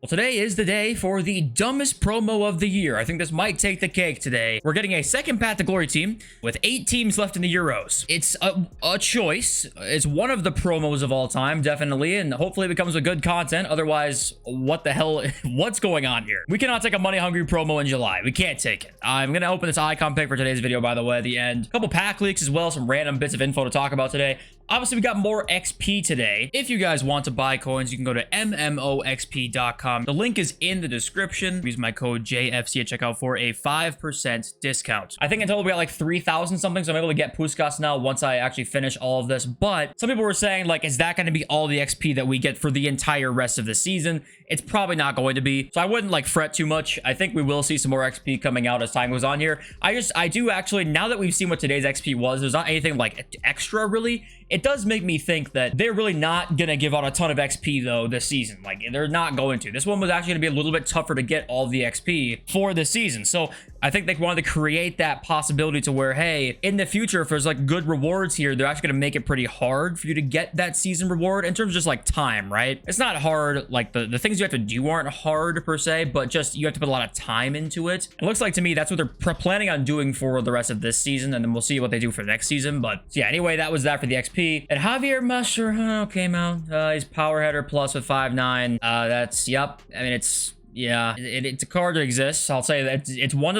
Well, today is the day for the dumbest promo of the year. I think this might take the cake today. We're getting a second Path to Glory team with 8 teams left in the Euros. It's a choice. It's one of the promos of all time, definitely, and hopefully it becomes a good content. Otherwise, what the hell? What's going on here? We cannot take a money-hungry promo in July. We can't take it. I'm going to open this icon pick for today's video, by the way, at the end. A couple pack leaks as well, some random bits of info to talk about today. Obviously, we got more XP today. If you guys want to buy coins, you can go to MMOXP.com. The link is in the description. Use my code JFC at checkout for a 5% discount. I think in total we got like 3,000 something, so I'm able to get Puskas now once I actually finish all of this. But some people were saying, like, is that going to be all the XP that we get for the entire rest of the season? It's probably not going to be, so I wouldn't like fret too much. I think we will see some more XP coming out as time goes on here. I do actually, now that we've seen what today's XP was, there's not anything like extra really. It does make me think that they're really not gonna give out a ton of XP though this season. Like, they're not going to. This one was actually gonna be a little bit tougher to get all the XP for this season. So I think they wanted to create that possibility to where, hey, in the future, if there's like good rewards here, they're actually gonna make it pretty hard for you to get that season reward in terms of just like time, right? It's not hard, like the things you have to do aren't hard per se, but just you have to put a lot of time into it. It looks like to me that's what they're planning on doing for the rest of this season, and then we'll see what they do for next season. But yeah, anyway, that was that for the XP. And Javier Mascherano came out. He's power header plus with 5'9". That's, yep. I mean, it's... yeah, it's a card that exists. I'll say that it's one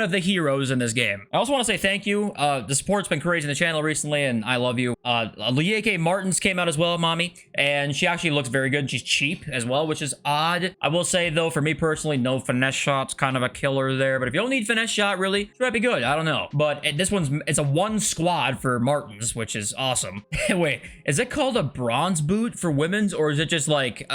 of the heroes in this game. I also want to say thank you. The support's been crazy in the channel recently, and I love you. Lieke Martins came out as well, mommy, and she actually looks very good. She's cheap as well, which is odd. I will say though, for me personally, no finesse shot's kind of a killer there. But if you don't need finesse shot, really, it might be good. I don't know. But it's a one squad for Martins, which is awesome. Wait, is it called a bronze boot for women's, or is it just like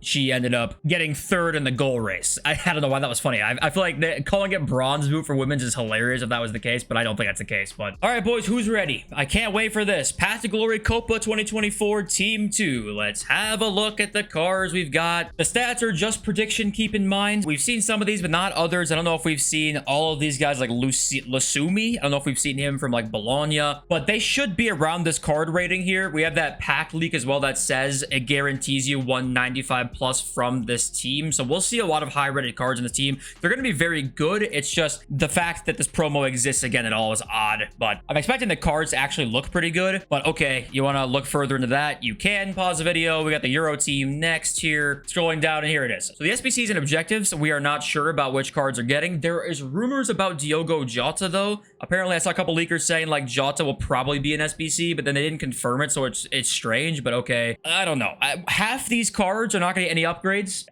she ended up getting third in the goal race? I don't know why that was funny. I feel like calling it bronze boot for women's is hilarious if that was the case, but I don't think that's the case. But all right, boys, who's ready? I can't wait for this. Path to Glory Copa 2024 Team 2. Let's have a look at the cards we've got. The stats are just prediction, keep in mind. We've seen some of these, but not others. I don't know if we've seen all of these guys like Lusumi. I don't know if we've seen him from like Bologna, but they should be around this card rating here. We have that pack leak as well that says it guarantees you 195 plus from this team. So we'll see a lot of high rated cards in this team. They're going to be very good. It's just the fact that this promo exists again at all is odd, but I'm expecting the cards to actually look pretty good. But okay, you want to look further into that, you can pause the video. We got the Euro team next here, scrolling down, and here it is. So the SBCs and objectives, we are not sure about which cards are getting. There is rumors about Diogo Jota though. Apparently I saw a couple leakers saying like Jota will probably be an SBC, but then they didn't confirm it, so it's strange. But okay, I don't know. Half these cards are not going to get any upgrades.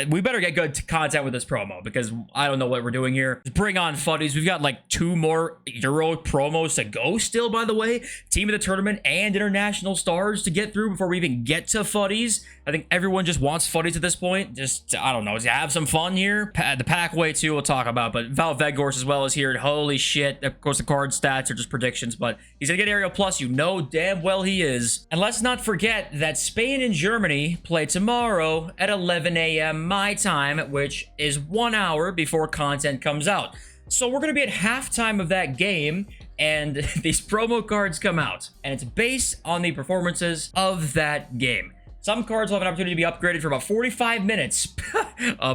We better get good content with this promo, because I don't know what we're doing here. Bring on fuddies. We've got like 2 more Euro promos to go still, by the way. Team of the tournament and international stars to get through before we even get to fuddies. I think everyone just wants fuddies at this point. Just, I don't know, to have some fun here. The pack way too, we'll talk about, but Val Veghorst as well is here. Holy shit. Of course, the card stats are just predictions, but he's gonna get Aerial Plus. You know damn well he is. And let's not forget that Spain and Germany play tomorrow at 11 a.m. my time, which is 1 hour before content comes out. So we're going to be at halftime of that game, and these promo cards come out, and it's based on the performances of that game. Some cards will have an opportunity to be upgraded for about 45 minutes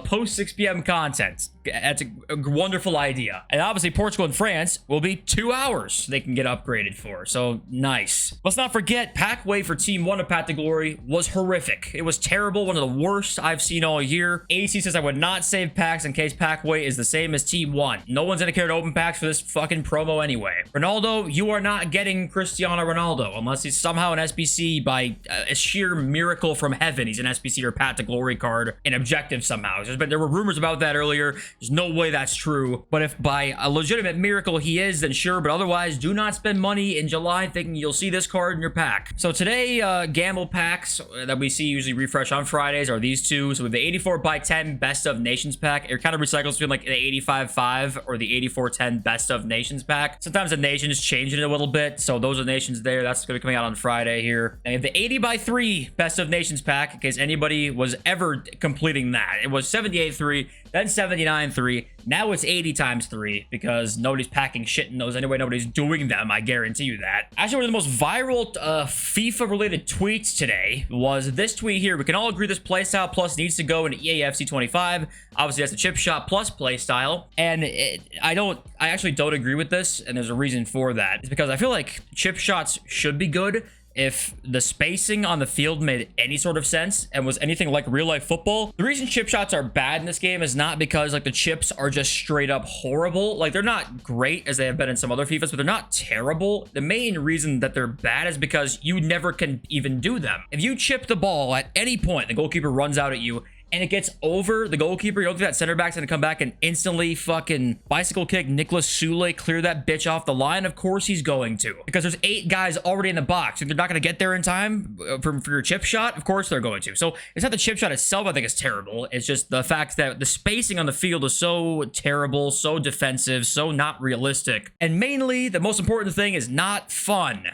post 6 p.m. content. That's a wonderful idea. And obviously, Portugal and France will be 2 hours they can get upgraded for. So, nice. Let's not forget, Packway for Team 1 of Path to Glory was horrific. It was terrible. One of the worst I've seen all year. AC says I would not save packs in case Packway is the same as Team 1. No one's gonna care to open packs for this fucking promo anyway. Ronaldo, you are not getting Cristiano Ronaldo unless he's somehow an SBC by a sheer miracle from heaven. He's an SBC or Path to Glory card in objective somehow. There were rumors about that earlier. There's no way that's true. But if by a legitimate miracle he is, then sure. But otherwise, do not spend money in July thinking you'll see this card in your pack. So today, gamble packs that we see usually refresh on Fridays are these two. So we have the 84x10 Best of Nations pack. It kind of recycles between like the 85.5 or the 84.10 Best of Nations pack. Sometimes the nations change it a little bit. So those are the nations there. That's going to be coming out on Friday here. And the 80x3 Best of Nations pack, in case anybody was ever completing that. it was 78-3, then 79-3. Now it's 80 times 3 because nobody's packing shit in those anyway. Nobody's doing them. I guarantee you that. Actually, one of the most viral FIFA-related tweets today was this tweet here. We can all agree this playstyle plus needs to go in eafc 25. Obviously, that's the chip shot plus playstyle. And I actually don't agree with this, and there's a reason for that. It's because I feel like chip shots should be good if the spacing on the field made any sort of sense and was anything like real life football. The reason chip shots are bad in this game is not because like the chips are just straight up horrible. Like they're not great as they have been in some other FIFAs, but they're not terrible. The main reason that they're bad is because you never can even do them. If you chip the ball at any point, the goalkeeper runs out at you and it gets over the goalkeeper, you don't think that center back's gonna come back and instantly fucking bicycle kick Nicholas Sule, clear that bitch off the line? Of course he's going to, because there's 8 guys already in the box. If they're not gonna get there in time for your chip shot, of course they're going to. So it's not the chip shot itself I think is terrible. It's just the fact that the spacing on the field is so terrible, so defensive, so not realistic. And mainly, the most important thing is not fun.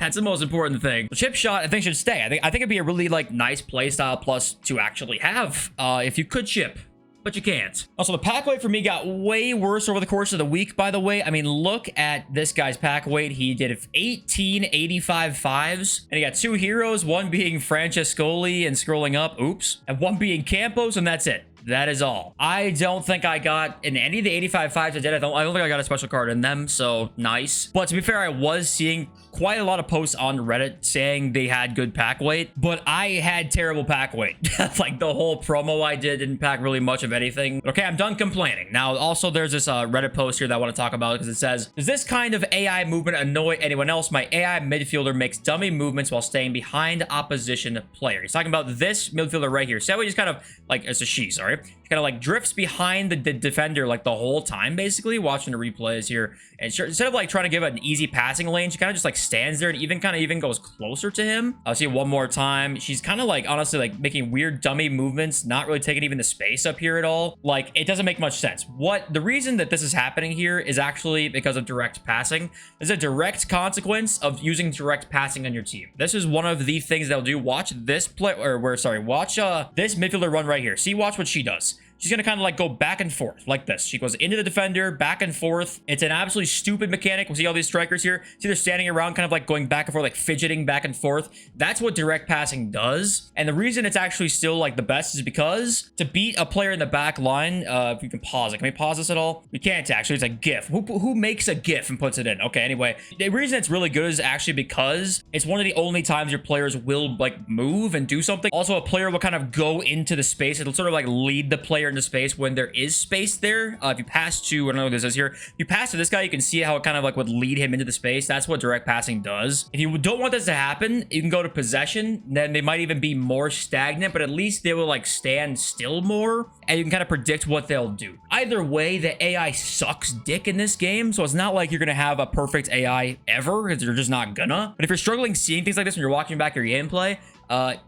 That's the most important thing. The chip shot I think should stay. I think it'd be a really like nice play style plus to actually have if you could chip, but you can't. Also, the pack weight for me got way worse over the course of the week, by the way. I mean, look at this guy's pack weight. He did 18 85 5s, and he got 2 heroes, one being Francescoli and scrolling up, oops, and one being Campos, and that's it. That is all. I don't think I got in any of the 85 5s I did. I don't think I got a special card in them, so nice. But to be fair, I was seeing quite a lot of posts on Reddit saying they had good pack weight, but I had terrible pack weight. Like the whole promo I didn't pack really much of anything. But okay, I'm done complaining. Now, also there's this Reddit post here that I want to talk about because it says, does this kind of AI movement annoy anyone else? My AI midfielder makes dummy movements while staying behind opposition player. He's talking about this midfielder right here. So he just kind of like, it's a she, sorry. He kind of like drifts behind the defender like the whole time, basically, watching the replays here. And instead of like trying to give an easy passing lane, she kind of just like stands there and even goes closer to him. I'll see it one more time. She's kind of like honestly like making weird dummy movements, not really taking even the space up here at all. Like it doesn't make much sense. The reason that this is happening here is actually because of direct passing. There's a direct consequence of using direct passing on your team. This is one of the things they'll do. Watch this play, watch this midfielder run right here. See, watch what she does. She's going to kind of like go back and forth like this. She goes into the defender, back and forth. It's an absolutely stupid mechanic. We see all these strikers here. See, they're standing around kind of like going back and forth, like fidgeting back and forth. That's what direct passing does. And the reason it's actually still like the best is because to beat a player in the back line, if you can pause it. Can we pause this at all? We can't actually. It's a GIF. Who makes a GIF and puts it in? Okay, anyway. The reason it's really good is actually because it's one of the only times your players will like move and do something. Also, a player will kind of go into the space. It'll sort of like lead the player into space when there is space there. If you pass to, I don't know what this is here. If you pass to this guy, you can see how it kind of like would lead him into the space. That's what direct passing does. If you don't want this to happen, you can go to possession. Then they might even be more stagnant, but at least they will like stand still more, and you can kind of predict what they'll do. Either way, the AI sucks dick in this game, so it's not like you're gonna have a perfect AI ever, because you're just not gonna. But if you're struggling seeing things like this when you're watching back your gameplay,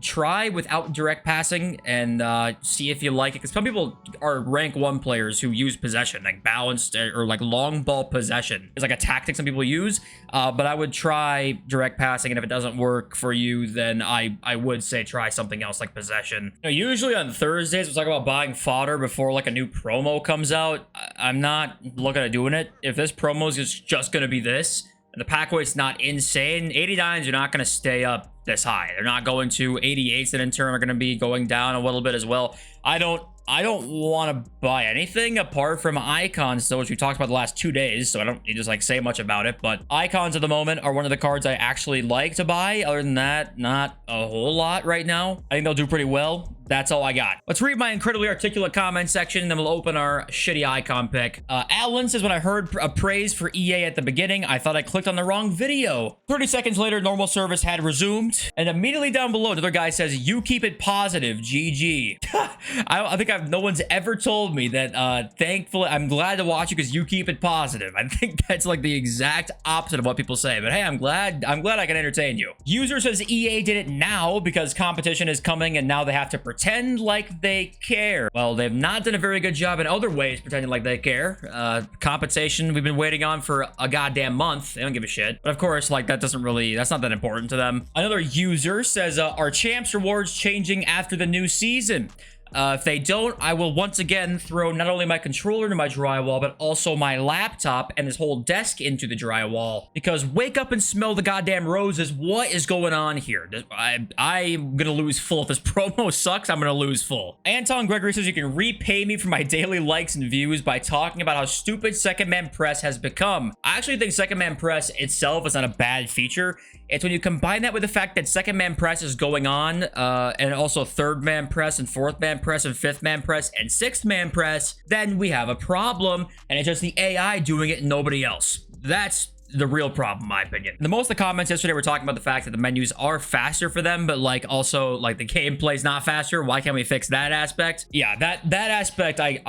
try without direct passing and see if you like it, because some people are rank 1 players who use possession, like balanced or like long ball possession. It's like a tactic some people use, but I would try direct passing, and if it doesn't work for you, then I would say try something else like possession. You know, usually on Thursdays we talk about buying fodder before like a new promo comes out. I'm not looking at doing it. If this promo is just gonna be this and the pack weight's not insane, 89s are not going to stay up this high. They're not going to. 88s that in turn are going to be going down a little bit as well. I don't want to buy anything apart from icons, though, which we talked about the last 2 days, so I don't need to just like say much about it. But icons at the moment are one of the cards I actually like to buy. Other than that, not a whole lot right now. I think they'll do pretty well. That's all I got. Let's read my incredibly articulate comment section, and then we'll open our shitty icon pick. Alan says, when I heard a praise for EA at the beginning, I thought I clicked on the wrong video. 30 seconds later, normal service had resumed. And immediately down below, another guy says, you keep it positive, GG. I think no one's ever told me that, thankfully, I'm glad to watch you because you keep it positive. I think that's like the exact opposite of what people say. But hey, I'm glad I can entertain you. User says EA did it now because competition is coming and now they have to pretend like they care. Well, they've not done a very good job in other ways pretending like they care. Compensation we've been waiting on for a goddamn month. They don't give a shit. But of course, like that's not that important to them. Another user says, are champs rewards changing after the new season? If they don't, I will once again throw not only my controller into my drywall, but also my laptop and this whole desk into the drywall. Because wake up and smell the goddamn roses. What is going on here? I'm gonna lose full. If this promo sucks, I'm gonna lose full. Anton Gregory says you can repay me for my daily likes and views by talking about how stupid Second Man Press has become. I actually think Second Man Press itself is not a bad feature. It's when you combine that with the fact that Second Man Press is going on, and also Third Man Press and Fourth Man Press and Fifth Man Press and Sixth Man Press, then we have a problem, and it's just the AI doing it and nobody else. That's the real problem, in my opinion. Most of the comments yesterday were talking about the fact that the menus are faster for them, but like also like the gameplay's not faster. Why can't we fix that aspect? Yeah, that aspect, I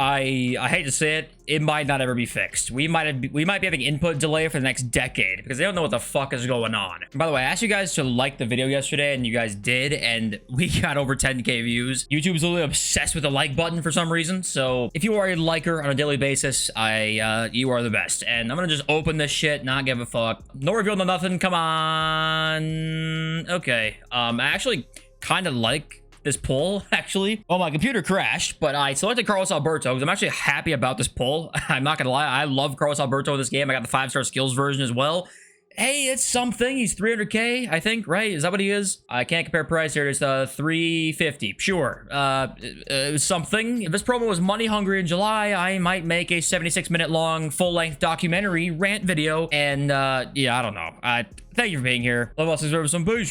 hate to say it, it might not ever be fixed. We might be having input delay for the next decade because they don't know what the fuck is going on. And by the way, I asked you guys to like the video yesterday, and you guys did, and we got over 10K views. YouTube's literally obsessed with the like button for some reason. So if you are a liker on a daily basis, you are the best. And I'm gonna just open this shit, not give a fuck. No reveal, no nothing. Come on. Okay. I actually kind of like this pull, actually. Well, my computer crashed, but I selected Carlos Alberto because I'm actually happy about this pull. I'm not gonna lie, I love Carlos Alberto in this game. I got the 5-star skills version as well. Hey, it's something. He's 300K, I think, right? Is that what he is? I can't compare price here. It's 350. Sure. Something. If this promo was money hungry in July, I might make a 76-minute long full-length documentary rant video. And yeah, I don't know. Thank you for being here. Love us, deserve some booze.